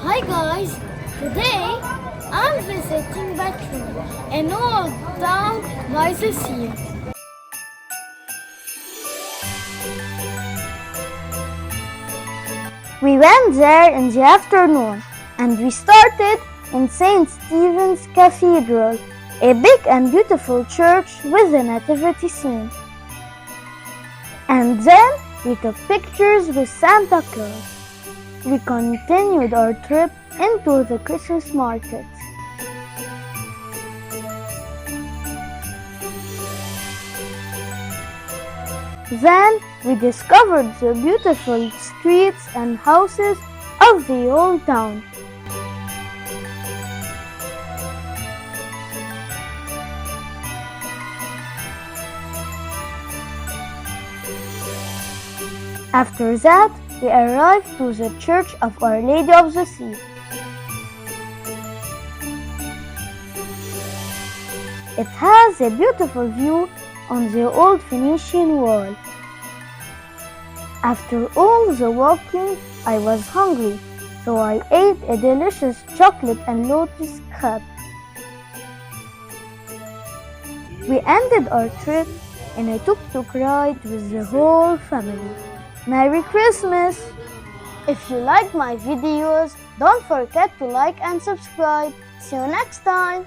Hi guys, today I'm visiting Batroun, an old town by the sea. We went there in the afternoon and we started in St. Stephen's Cathedral, a big and beautiful church with a nativity scene. And then we took pictures with Santa Claus. We continued our trip into the Christmas market. Then we discovered the beautiful streets and houses of the old town. After that, we arrived to the Church of Our Lady of the Sea. It has a beautiful view on the old Phoenician wall. After all the walking, I was hungry, so I ate a delicious chocolate and lotus crepe. We ended our trip in a tuk-tuk ride with the whole family. Merry Christmas! If you like my videos, don't forget to like and subscribe. See you next time!